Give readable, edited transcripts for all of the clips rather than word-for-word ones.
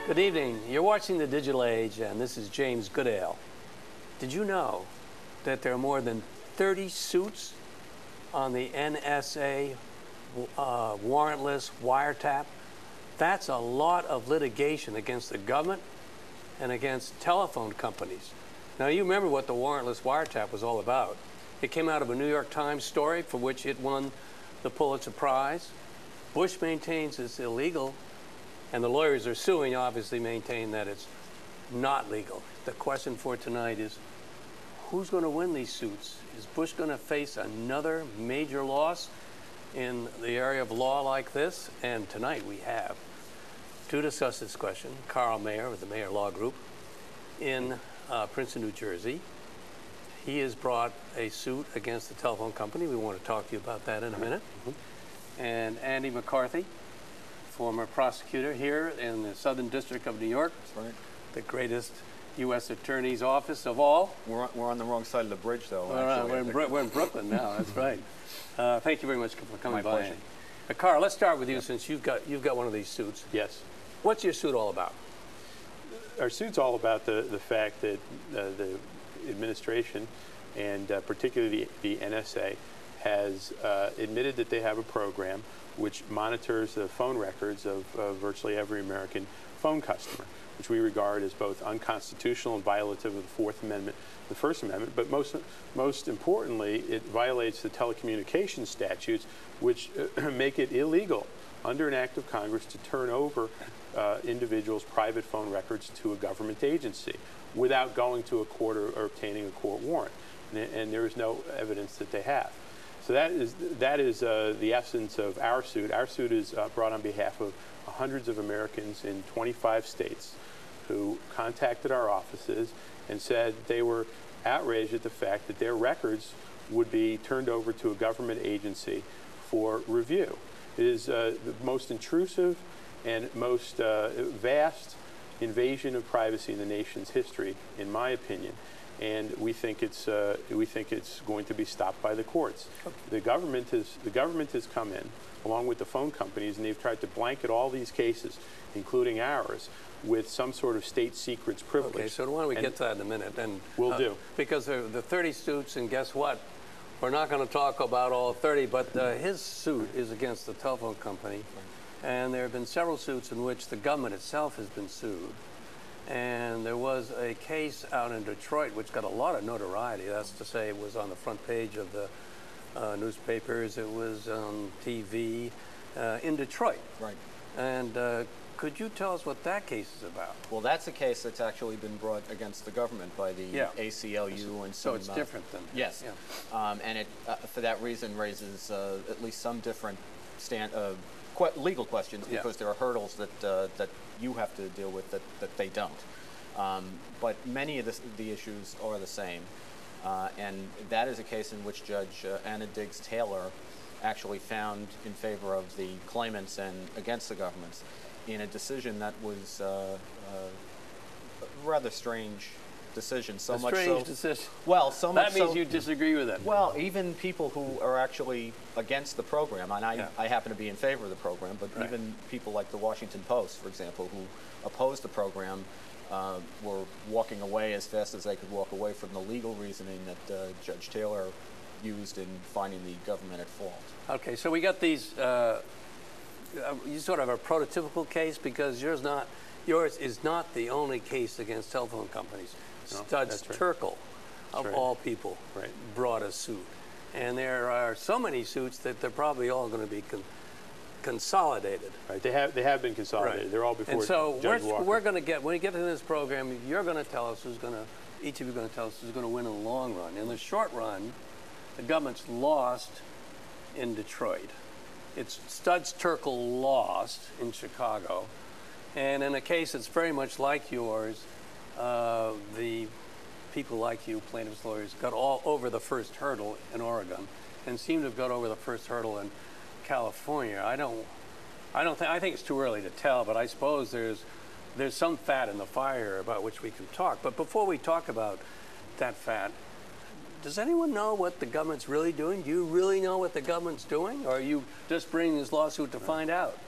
Good evening. You're watching The Digital Age, and this is James Goodale. Did you know that there are more than 30 suits on the NSA warrantless wiretap? That's a lot of litigation against the government and against telephone companies. Now, you remember what the warrantless wiretap was all about. It came out of a New York Times story for which it won the Pulitzer Prize. Bush maintains it's illegal, and the lawyers are suing, obviously maintain that it's not legal. The question for tonight is, who's going to win these suits? Is Bush going to face another major loss in the area of law like this? And tonight we have, to discuss this question, Carl Mayer of the Mayer Law Group in Princeton, New Jersey. He has brought a suit against the telephone company. We want to talk to you about that in a minute. And Andy McCarthy, former prosecutor here in the Southern District of New York. That's right. The greatest U.S. Attorney's office of all. We're on the wrong side of the bridge, though. We're in Brooklyn now. That's right. Thank you very much for coming by. My pleasure. Carl, let's start with you since you've got one of these suits. Yes. What's your suit all about? Our suit's all about the fact that the administration, and particularly the NSA, has admitted that they have a program which monitors the phone records of virtually every American phone customer, which we regard as both unconstitutional and violative of the Fourth Amendment, the First Amendment, but most importantly, it violates the telecommunications statutes, which make it illegal under an act of Congress to turn over individuals' private phone records to a government agency without going to a court or obtaining a court warrant. And there is no evidence that they have. So that is the essence of our suit. Our suit is brought on behalf of hundreds of Americans in 25 states who contacted our offices and said they were outraged at the fact that their records would be turned over to a government agency for review. It is the most intrusive and most vast invasion of privacy in the nation's history, in my opinion. And we think it's going to be stopped by the courts. The government has come in, along with the phone companies, and they've tried to blanket all these cases, including ours, with some sort of state secrets privilege. Okay, so why don't we get to that in a minute? And we'll do. Because there are the 30 suits, and guess what? We're not going to talk about all 30, but his suit is against the telephone company, and there have been several suits in which the government itself has been sued. And there was a case out in Detroit which got a lot of notoriety. That's to say, it was on the front page of the newspapers. It was on TV in Detroit. Right. And could you tell us what that case is about? Well, that's a case that's actually been brought against the government by the ACLU and some. So it's different than. Yes. Yeah. And it, for that reason, raises at least some different legal questions, because there are hurdles that you have to deal with that they don't. But many of the issues are the same. And that is a case in which Judge Anna Diggs Taylor actually found in favor of the claimants and against the governments in a decision that was a rather strange decision. So much so. Decision. Well, so much so. That means you disagree with it. Well, even people who are actually against the program, and I happen to be in favor of the program, but even people like the Washington Post, for example, who opposed the program, were walking away as fast as they could walk away from the legal reasoning that Judge Taylor used in finding the government at fault. Okay, so we got these. You sort of have a prototypical case, because yours is not the only case against telephone companies. No, Studs Terkel, of all people, brought a suit. And there are so many suits that they're probably all going to be consolidated. Right. They have been consolidated. Right. They're all before. And so Judge Walker. we're going to get, when we get to this program, you're going to tell us each of you are going to tell us who's going to win in the long run. In the short run, the government's lost in Detroit. It's Studs Terkel lost in Chicago. And in a case that's very much like yours, the people like you, plaintiffs' lawyers, got all over the first hurdle in Oregon, and seem to have got over the first hurdle in California. I think it's too early to tell, but I suppose there's some fat in the fire about which we can talk. But before we talk about that fat, does anyone know what the government's really doing? Do you really know what the government's doing, or are you just bringing this lawsuit to find out?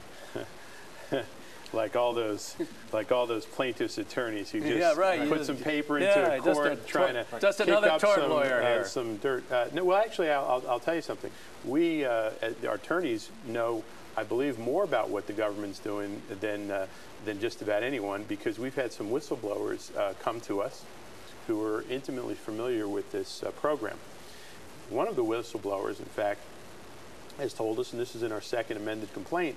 like all those plaintiffs' attorneys who just Yeah, right. put some paper into a court trying to just kick another up tort lawyer here. some dirt. No, well, actually, I'll tell you something. We, our attorneys, know, I believe, more about what the government's doing than just about anyone, because we've had some whistleblowers come to us who are intimately familiar with this program. One of the whistleblowers, in fact, has told us, and this is in our second amended complaint,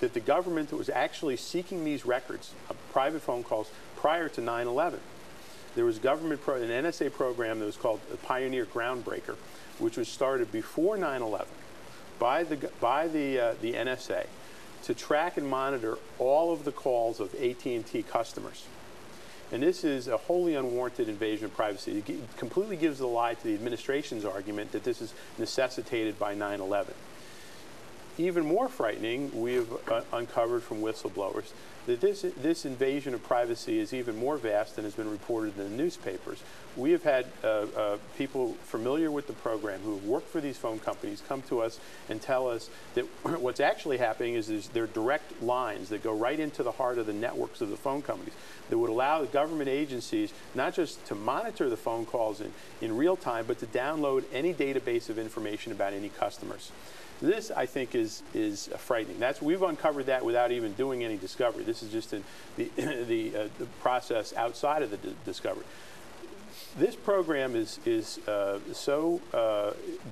that the government was actually seeking these records, private phone calls, prior to 9/11. There was an NSA program that was called the Pioneer Groundbreaker, which was started before 9/11 by the NSA to track and monitor all of the calls of AT&T customers. And this is a wholly unwarranted invasion of privacy. It completely gives the lie to the administration's argument that this is necessitated by 9/11. Even more frightening, we have uncovered from whistleblowers that this invasion of privacy is even more vast than has been reported in the newspapers. We have had people familiar with the program who have worked for these phone companies come to us and tell us that what's actually happening is there are direct lines that go right into the heart of the networks of the phone companies that would allow the government agencies not just to monitor the phone calls in real time, but to download any database of information about any customers. This, I think, is frightening. We've uncovered that without even doing any discovery. This is just in the process outside of the discovery. This program is so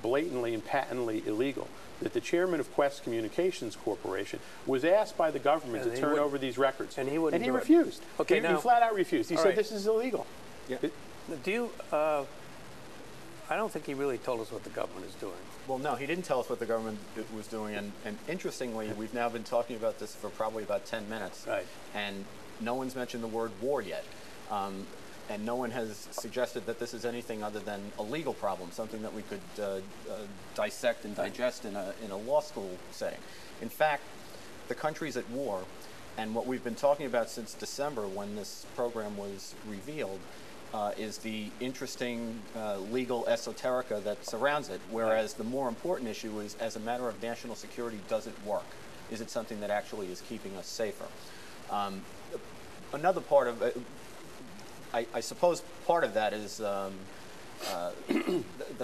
blatantly and patently illegal that the chairman of Quest Communications Corporation was asked by the government to turn over these records, and he wouldn't. And he refused. Okay, he flat out refused. He said, right. "This is illegal." Yeah. Do you? I don't think he really told us what the government is doing. Well, no, he didn't tell us what the government was doing, and interestingly, we've now been talking about this for probably about 10 minutes, right? And no one's mentioned the word war yet, and no one has suggested that this is anything other than a legal problem, something that we could dissect and digest in a law school setting. In fact, the country's at war, and what we've been talking about since December, when this program was revealed, is the interesting legal esoterica that surrounds it, whereas the more important issue is, as a matter of national security, does it work? Is it something that actually is keeping us safer? Another part of it, I suppose part of that is the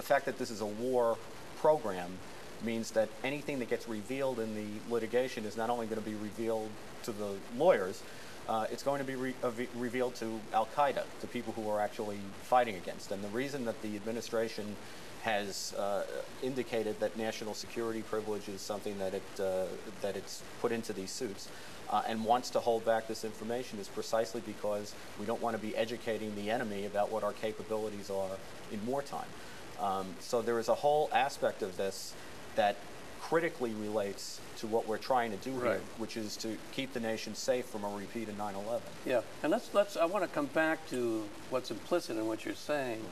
fact that this is a war program means that anything that gets revealed in the litigation is not only going to be revealed to the lawyers, it's going to be revealed to Al-Qaeda, to people who are actually fighting against. And the reason that the administration has indicated that national security privilege is something that it's put into these suits and wants to hold back this information is precisely because we don't want to be educating the enemy about what our capabilities are in wartime. So there is a whole aspect of this that critically relates to what we're trying to do here, which is to keep the nation safe from a repeat of 9/11. Yeah, and I want to come back to what's implicit in what you're saying,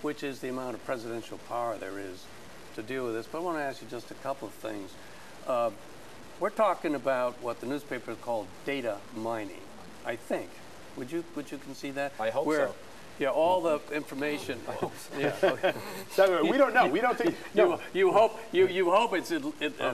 which is the amount of presidential power there is to deal with this. But I want to ask you just a couple of things. We're talking about what the newspapers call data mining, I think. Would you concede that? I hope so. Yeah, all the information. Yeah, okay. So, we don't know. We don't think. No. You hope it's.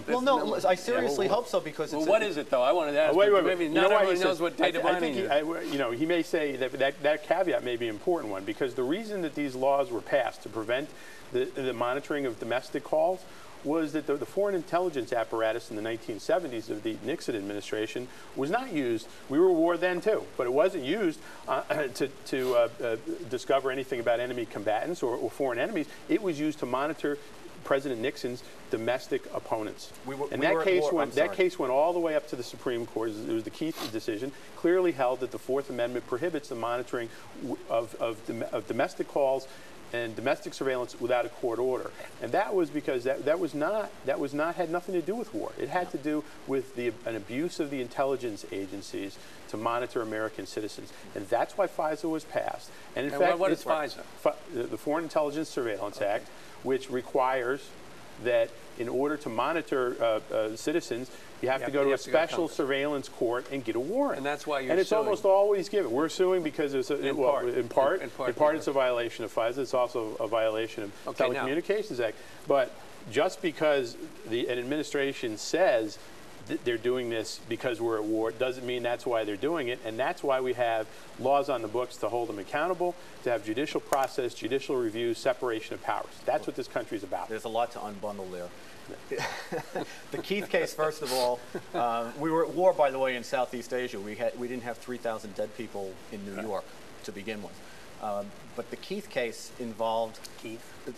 Well, no, I seriously hope so because. Well, what is it though? I wanted to ask. Wait. Maybe not everybody knows what data mining is. He may say that caveat may be an important one, because the reason that these laws were passed to prevent the monitoring of domestic calls was that the foreign intelligence apparatus in the 1970s of the Nixon administration was not used. We were at war then too, but it wasn't used to discover anything about enemy combatants or foreign enemies. It was used to monitor President Nixon's domestic opponents. That case went all the way up to the Supreme Court. It was the Keith decision, clearly held that the Fourth Amendment prohibits the monitoring of domestic calls and domestic surveillance without a court order, and that was because had nothing to do with war. It had to do with an abuse of the intelligence agencies to monitor American citizens, and that's why FISA was passed. And in fact, what is FISA? The Foreign Intelligence Surveillance Act, which requires that in order to monitor citizens, you have to go to a special surveillance court and get a warrant. And that's why you're And it's suing. almost always given. We're suing because it's in part it's a violation of FISA. It's also a violation of Telecommunications Act. But just because an administration says they're doing this because we're at war. It doesn't mean that's why they're doing it, and that's why we have laws on the books to hold them accountable, to have judicial process, judicial review, separation of powers. That's what this country is about. There's a lot to unbundle there. The Keith case, first of all, we were at war, by the way, in Southeast Asia. We didn't have 3,000 dead people in New York to begin with. But the Keith case involved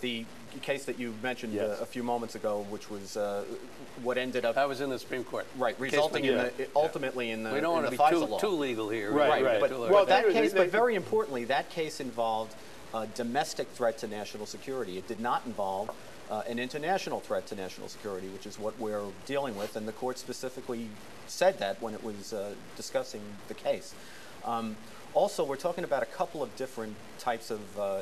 the case that you mentioned a few moments ago, which was what ended up... That was in the Supreme Court. Right, resulting in ultimately in the We don't want to be too legal here. Right. But that case, but very importantly, that case involved a domestic threat to national security. It did not involve an international threat to national security, which is what we're dealing with, and the court specifically said that when it was discussing the case. Also, we're talking about a couple of different types of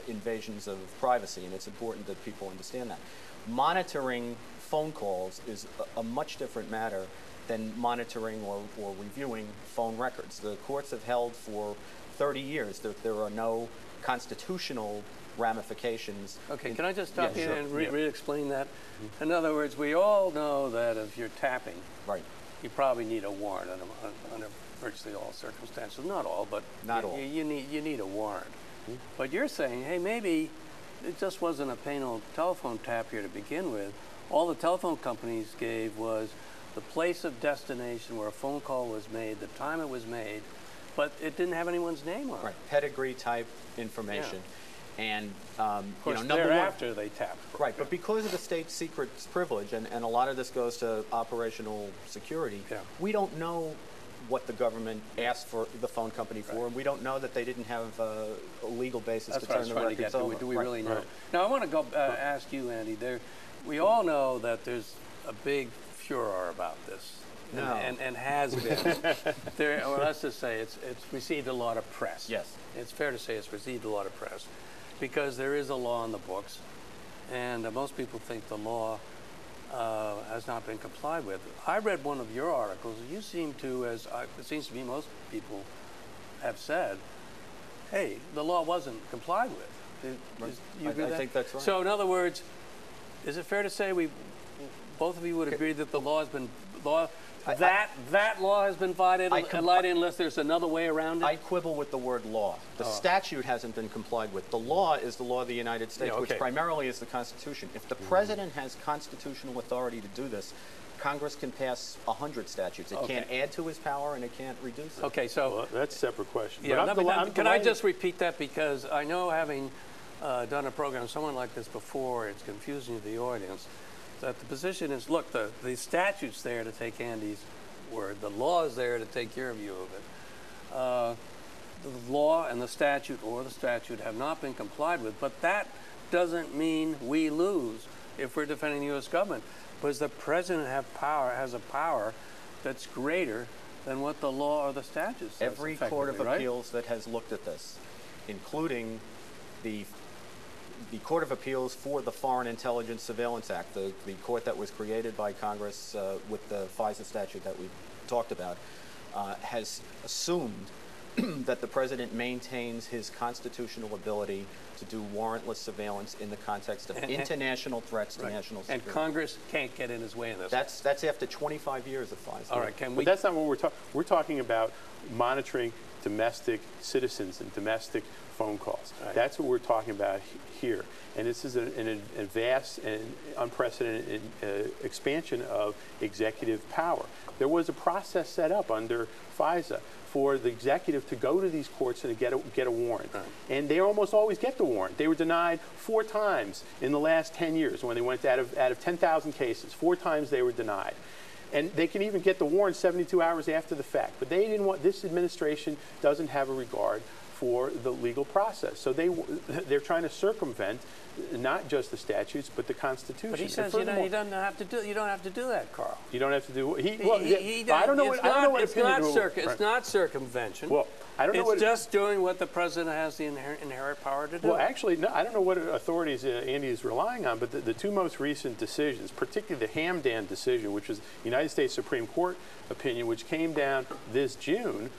invasions of privacy, and it's important that people understand that. Monitoring phone calls is a much different matter than monitoring or reviewing phone records. The courts have held for 30 years that there are no constitutional ramifications. Okay, can I just stop you and re-explain that? In other words, we all know that if you're tapping, you probably need a warrant under virtually all circumstances. Not all, but you need a warrant. But you're saying, hey, maybe it just wasn't a plain old telephone tap here to begin with. All the telephone companies gave was the place of destination where a phone call was made, the time it was made, but it didn't have anyone's name on it. Pedigree type information. And of course, thereafter they tapped. Right, but because of the state secrets privilege, and a lot of this goes to operational security, we don't know what the government asked for the phone company for, and we don't know that they didn't have a legal basis to turn the records over. Do we really know? Now, I want to go ask you, Andy. We all know that there's a big furor about this, and has been. Well, let's just say it's received a lot of press. Yes. It's fair to say it's received a lot of press because there is a law in the books, and most people think the law has not been complied with. I read one of your articles. You seem to, as it seems to me most people have said, hey, the law wasn't complied with. You agree with that? I think that's right. So in other words, is it fair to say both of you would agree that the law has been that law has been violated unless there's another way around it? I quibble with the word law. The statute hasn't been complied with. The law is the law of the United States, which primarily is the Constitution. If the president has constitutional authority to do this, Congress can pass 100 statutes. It can't add to his power and it can't reduce it. Okay, so that's a separate question. Yeah, can I just repeat that, because I know, having done a program someone like this before, it's confusing to the audience. That the position is, look, the statute's there to take Andy's word. The law is there to take your view of it. The law and the statute, or the statute, have not been complied with, but that doesn't mean we lose if we're defending the U.S. government, because the president has a power that's greater than what the law or the statute says. Every court of appeals that has looked at this, including the Court of Appeals for the Foreign Intelligence Surveillance Act, the court that was created by Congress with the FISA statute that we talked about, has assumed that the president maintains his constitutional ability to do warrantless surveillance in the context of international threats to national security. And Congress can't get in his way in this. That's after 25 years of FISA. All right, but that's not what we're talking. We're talking about monitoring domestic citizens and domestic phone calls. That's what we're talking about here. And this is a vast and unprecedented expansion of executive power. There was a process set up under FISA for the executive to go to these courts and get a warrant. And they almost always get the warrant. They were denied 4 times in the last 10 years when they went out of 10,000 cases. 4 times they were denied. And they can even get the warrant 72 hours after the fact. But they didn't want, this administration doesn't have a regard for the legal process. So they're trying to circumvent not just the statutes, but the Constitution. But he says you don't have to do that, Carl. You don't have to do I don't know what it's not circumvention. Well, I don't know it's just doing what the president has the inherent power to do. Well, actually, no, I don't know what authorities Andy is relying on, but the 2 most recent decisions, particularly the Hamdan decision, which was the United States Supreme Court opinion, which came down this June,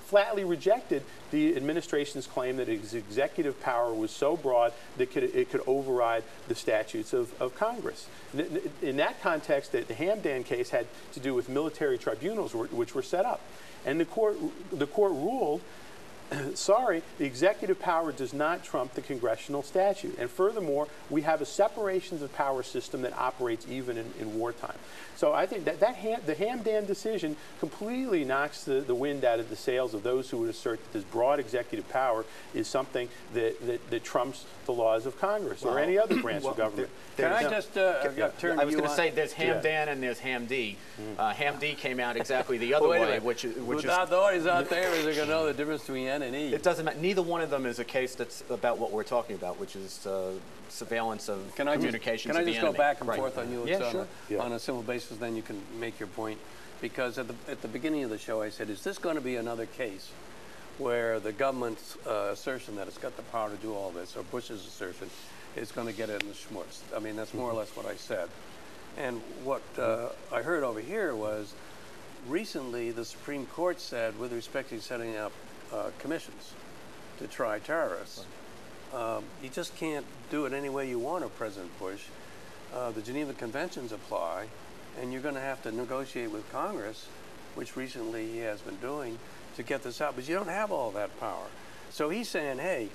flatly rejected the administration's claim that its executive power was so broad that it could override the statutes of Congress. In that context, the Hamdan case had to do with military tribunals which were set up. And the court ruled, sorry, the executive power does not trump the congressional statute. And furthermore, we have a separations of power system that operates even in wartime. So I think that the Hamdan decision completely knocks the wind out of the sails of those who would assert that this broad executive power is something that trumps the laws of Congress or any other branch of government. Can I just turn I was you going to say there's Hamdan and there's Hamdi. Hamdi came out exactly the other way, which without is... the audience out there, is they going to know the difference between N and E? It doesn't matter. Neither one of them is a case that's about what we're talking about, which is surveillance of communications of the enemy. Can I just go back and forth on you? Yeah, sure. On a simple basis, then you can make your point. Because at the beginning of the show, I said, is this going to be another case where the government's assertion that it's got the power to do all this, or Bush's assertion, is going to get it in the schmutz? I mean, that's more or less what I said. And what I heard over here was recently the Supreme Court said, with respect to setting up commissions to try terrorists, you just can't do it any way you want to, President Bush. The Geneva Conventions apply, and you're going to have to negotiate with Congress, which recently he has been doing, to get this out. But you don't have all that power. So he's saying, hey,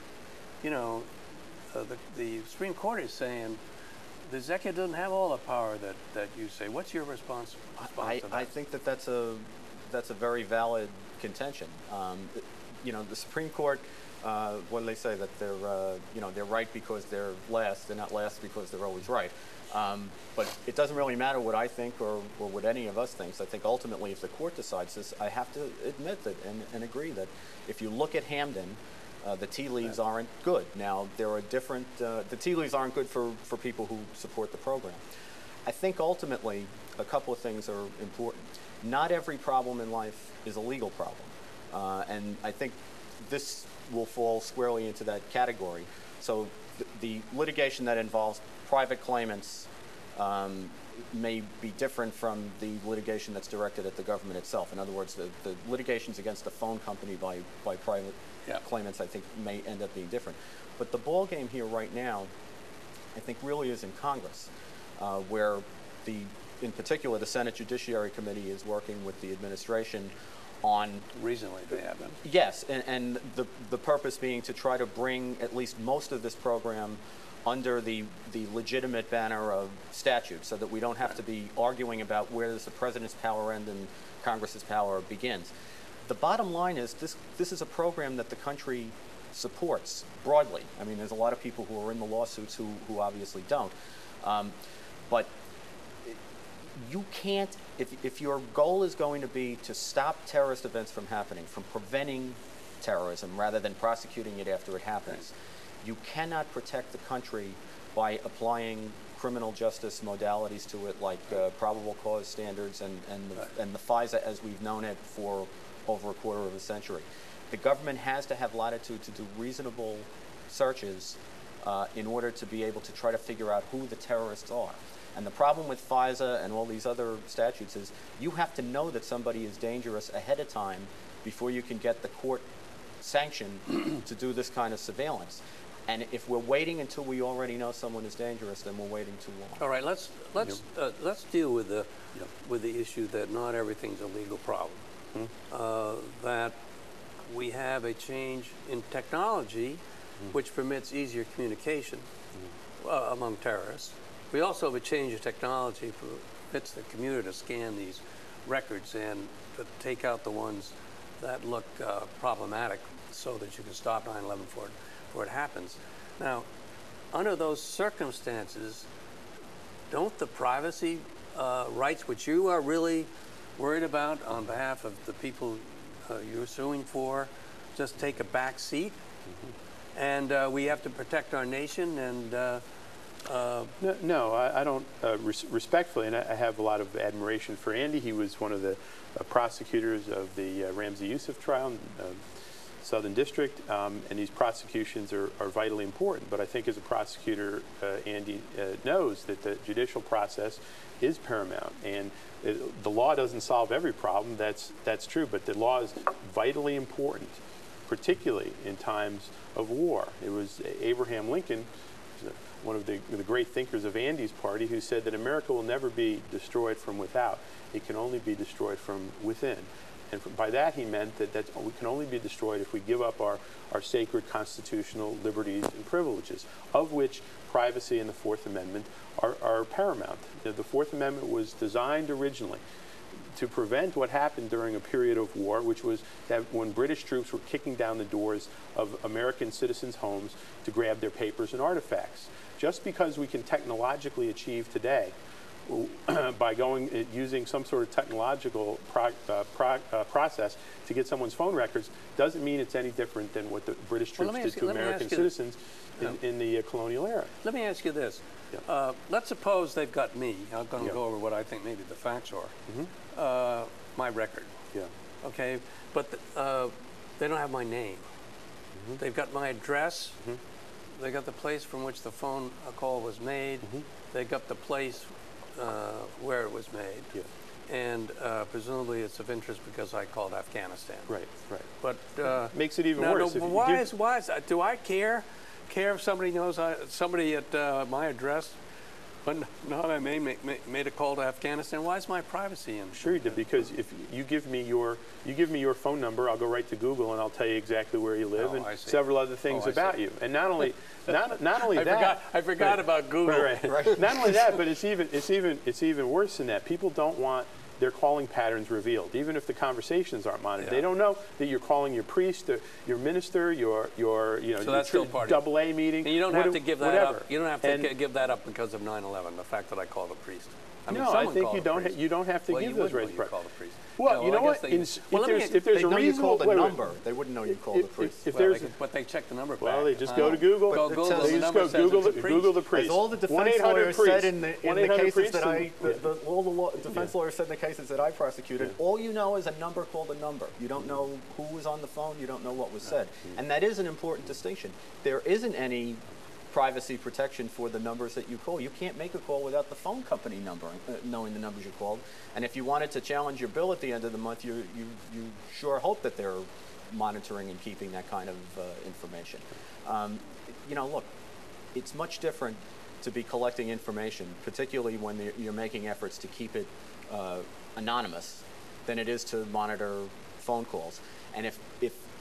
you know, the Supreme Court is saying the executive doesn't have all the power that you say. What's your response to that? I think that's a very valid contention. You know, the Supreme Court, what do they say? That they're right because they're last. They're not last because they're always right. But it doesn't really matter what I think or what any of us thinks. I think ultimately, if the court decides this, I have to admit that and agree that if you look at Hamdan, the tea leaves aren't good. Now, there are different, the tea leaves aren't good for people who support the program. I think ultimately, a couple of things are important. Not every problem in life is a legal problem. And I think this will fall squarely into that category. So the litigation that involves private claimants may be different from the litigation that's directed at the government itself. In other words, the litigations against the phone company by private claimants, I think, may end up being different. But the ball game here right now, I think, really is in Congress, where in particular, the Senate Judiciary Committee is working with the administration on... Recently they have been. Yes, and the purpose being to try to bring at least most of this program under the legitimate banner of statute, so that we don't have to be arguing about where does the president's power end and Congress's power begins. The bottom line is this is a program that the country supports broadly. I mean, there's a lot of people who are in the lawsuits who obviously don't. But you can't, if your goal is going to be to stop terrorist events from happening, from preventing terrorism rather than prosecuting it after it happens, you cannot protect the country by applying criminal justice modalities to it, like probable cause standards and the FISA as we've known it for over a quarter of a century. The government has to have latitude to do reasonable searches in order to be able to try to figure out who the terrorists are. And the problem with FISA and all these other statutes is you have to know that somebody is dangerous ahead of time before you can get the court sanction to do this kind of surveillance. And if we're waiting until we already know someone is dangerous, then we're waiting too long. All right, let's deal with the issue that not everything's a legal problem. That we have a change in technology which permits easier communication among terrorists. We also have a change in technology that permits the commuter to scan these records and to take out the ones that look problematic so that you can stop 9/11 before it happens. Now, under those circumstances, don't the privacy rights, which you are really worried about on behalf of the people you're suing for, just take a back seat? And we have to protect our nation and... No, I don't. Respectfully, and I have a lot of admiration for Andy. He was one of the prosecutors of the Ramzi Youssef trial, Southern District, and these prosecutions are vitally important. But I think as a prosecutor, Andy knows that the judicial process is paramount, and the law doesn't solve every problem. That's true, but the law is vitally important, particularly in times of war. It was Abraham Lincoln, one of the great thinkers of Andy's party, who said that America will never be destroyed from without. It can only be destroyed from within. And by that he meant that we can only be destroyed if we give up our sacred constitutional liberties and privileges, of which privacy and the Fourth Amendment are paramount. The Fourth Amendment was designed originally to prevent what happened during a period of war, which was that when British troops were kicking down the doors of American citizens' homes to grab their papers and artifacts. Just because we can technologically achieve today by using some sort of technological process to get someone's phone records doesn't mean it's any different than what the British troops did to American citizens in the colonial era. Let me ask you this. Yeah. Let's suppose they've got me. I'm going to go over what I think maybe the facts are. My record. Yeah. Okay, but they don't have my name. They've got my address. They got the place from which the phone call was made. They got the place where it was made. Yeah. And presumably it's of interest because I called Afghanistan. Right, right. But makes it even worse. No, why is do I care if somebody knows somebody at my address? But not I made a call to Afghanistan. Why is my privacy in? Sure you did, because if you give me your phone number, I'll go right to Google and I'll tell you exactly where you live and several other things about you. And not only that, I forgot about Google. Right. Not only that, but it's even worse than that. People don't want their calling patterns revealed, even if the conversations aren't monitored. Yeah. They don't know that you're calling your priest, your minister, your double A meeting. And you don't have to give that up. You don't have to give that up because of 9/11. The fact that I called a priest. I mean, no, I think you don't have to give those rights. Well, you know what? If there's a reasonable number, they wouldn't know you called the priest. But they check the number. Well, they just go to Google. They just go Google the priest. As all the defense lawyers said in the cases that all the defense lawyers said in the cases that I prosecuted, all you know is a number called a number. You don't know who was on the phone. You don't know what was said, and that is an important distinction. There isn't any privacy protection for the numbers that you call. You can't make a call without the phone company number, knowing the numbers you called. And if you wanted to challenge your bill at the end of the month, you sure hope that they're monitoring and keeping that kind of information. Look, it's much different to be collecting information, particularly when you're making efforts to keep it anonymous, than it is to monitor phone calls. And if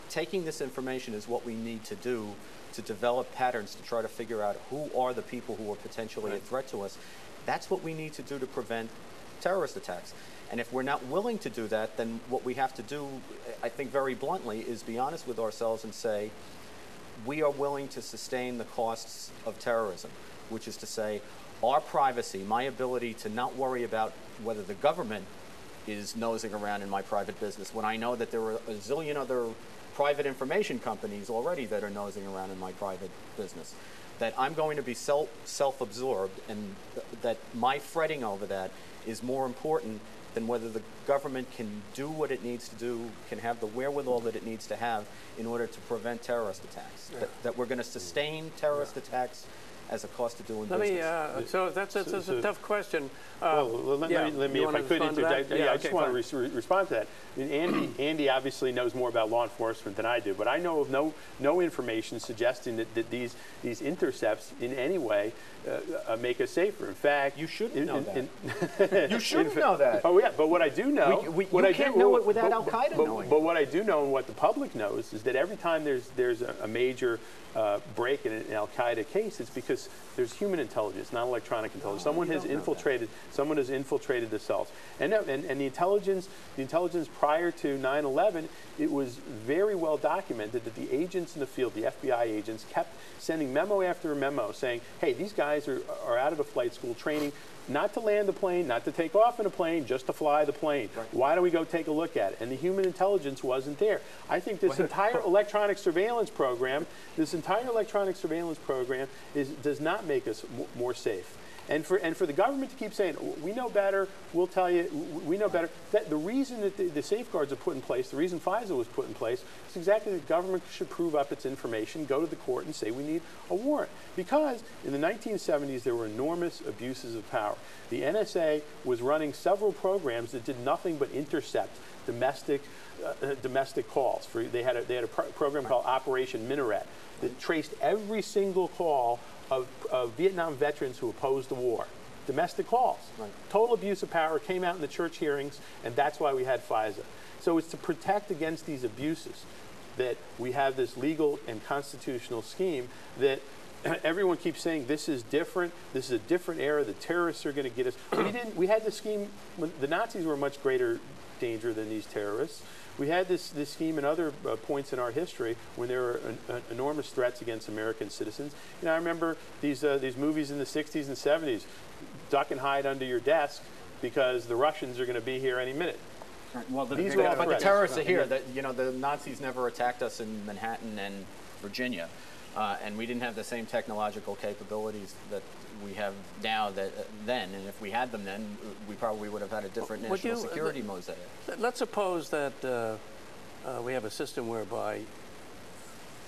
taking this information is what we need to do to develop patterns to try to figure out who are the people who are potentially a threat to us, that's what we need to do to prevent terrorist attacks. And if we're not willing to do that, then what we have to do, I think very bluntly, is be honest with ourselves and say, we are willing to sustain the costs of terrorism, which is to say, our privacy, my ability to not worry about whether the government is nosing around in my private business when I know that there are a zillion other private information companies already that are nosing around in my private business, that I'm going to be self-absorbed, and that my fretting over that is more important than whether the government can do what it needs to do, can have the wherewithal that it needs to have in order to prevent terrorist attacks. Yeah. That we're going to sustain terrorist attacks as a cost of doing business. So that's a tough question. Let me, if I could, I just want to respond to that. I mean, Andy obviously knows more about law enforcement than I do, but I know of no information suggesting that these intercepts in any way make us safer. In fact, you shouldn't know that. You shouldn't know that. Oh yeah, but what I do know, you can't know it without Al Qaeda knowing. But what I do know, and what the public knows, is that every time there's a major break in an Al Qaeda case, it's because there's human intelligence, not electronic intelligence. Someone has infiltrated the cells, and the intelligence prior to 9/11, it was very well documented that the agents in the field, the FBI agents, kept sending memo after memo saying, hey, these guys are out of the flight school training, not to land the plane, not to take off in a plane, just to fly the plane. Right. Why don't we go take a look at it? And the human intelligence wasn't there. I think this entire electronic surveillance program does not make us more safe. And for the government to keep saying, we know better, we'll tell you, we know better, that the reason that the safeguards are put in place, the reason FISA was put in place, is exactly that the government should prove up its information, go to the court and say we need a warrant. Because in the 1970s, there were enormous abuses of power. The NSA was running several programs that did nothing but intercept domestic calls. They had a program called Operation Minaret that traced every single call of Vietnam veterans who opposed the war. Domestic calls. Right. Total abuse of power came out in the church hearings, and that's why we had FISA. So it's to protect against these abuses that we have this legal and constitutional scheme that everyone keeps saying this is different, this is a different era, the terrorists are going to get us. We had this scheme when the Nazis were a much greater danger than these terrorists. We had this scheme in other points in our history when there were enormous threats against American citizens. You know, I remember these movies in the 60s and 70s, duck and hide under your desk because the Russians are going to be here any minute. Right. Well, but the terrorists are here. The Nazis never attacked us in Manhattan and Virginia, and we didn't have the same technological capabilities that we have now then, and if we had them then, we probably would have had a different national security mosaic. Let's suppose that we have a system whereby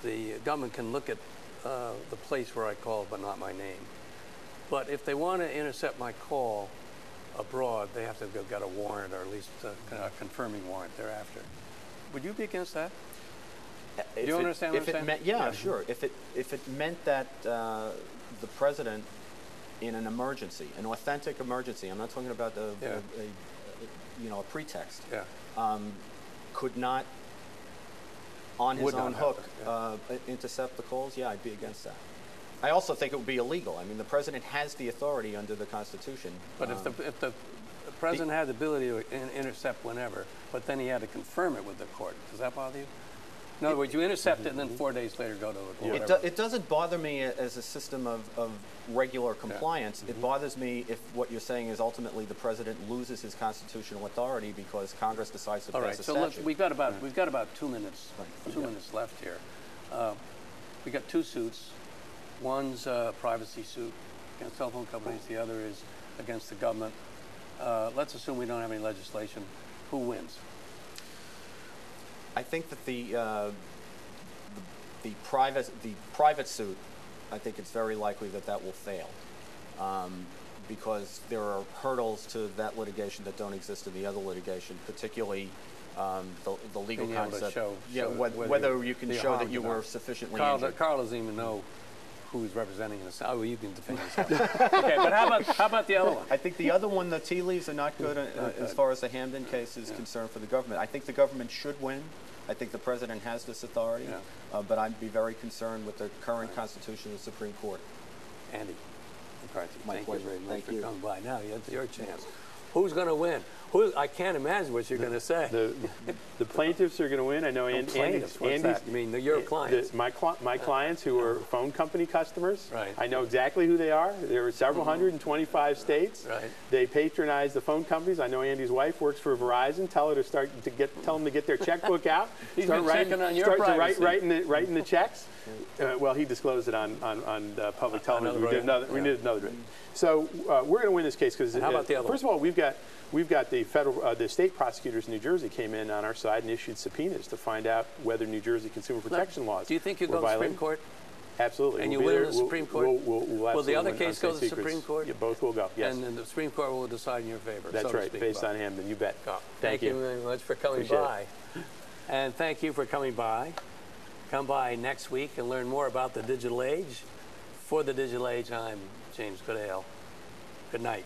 the government can look at the place where I called, but not my name. But if they want to intercept my call abroad, they have to have got a warrant, or at least a confirming warrant thereafter. Would you be against that? Do you understand what I'm saying? Yeah, sure. If it meant that the president, in an emergency, an authentic emergency, I'm not talking about a pretext, could not, on his own hook, intercept the calls, yeah, I'd be against that. I also think it would be illegal. I mean, the president has the authority under the Constitution. But if the president had the ability to intercept whenever, but then he had to confirm it with the court, does that bother you? In other words, you intercept it and then 4 days later go to whatever. It doesn't bother me as a system of regular compliance. It bothers me if what you're saying is ultimately the president loses his constitutional authority because Congress decides to pass a statute. All right, so we've got about 2 minutes, 2 minutes left here. We got two suits. One's a privacy suit against telephone companies. The other is against the government. Let's assume we don't have any legislation. Who wins? I think that the private suit, I think it's very likely that will fail, because there are hurdles to that litigation that don't exist in the other litigation, particularly the legal concept. Whether you can show that you were sufficiently injured. Carl doesn't even know who's representing us. Oh, well, you can defend yourself. Okay, but how about the other one? I think the other one, the tea leaves are not good as far as the Hamden case is concerned for the government. I think the government should win. I think the president has this authority, but I'd be very concerned with the current Constitution of the Supreme Court. Andy McCarthy, My thank pleasure. you very much Thank for you. coming by. Now, it's your chance. Who's going to win? I can't imagine what you're going to say. The plaintiffs are going to win. I know plaintiffs. What's that? You mean your clients? My clients who are phone company customers. Right. I know exactly who they are. There are several 125 states. Right. They patronize the phone companies. I know Andy's wife works for Verizon. Tell them to get their checkbook out. He's been checking on your privacy. Writing the checks. Well, he disclosed it on public television. We did another. So we're going to win this case because how about the other first of all, we've got the state prosecutors in New Jersey came in on our side and issued subpoenas to find out whether New Jersey consumer protection laws. Do you think you'll go to the Supreme Court? Absolutely. And you win in the Supreme Court? Will the other case go to the Supreme Court? Yeah, both will go. Yes. And then the Supreme Court will decide in your favor. That's right. Based on Hamden, you bet. Thank you very much for coming by. And thank you for coming by. Come by next week and learn more about the digital age. For the digital age, I'm James Goodale. Good night.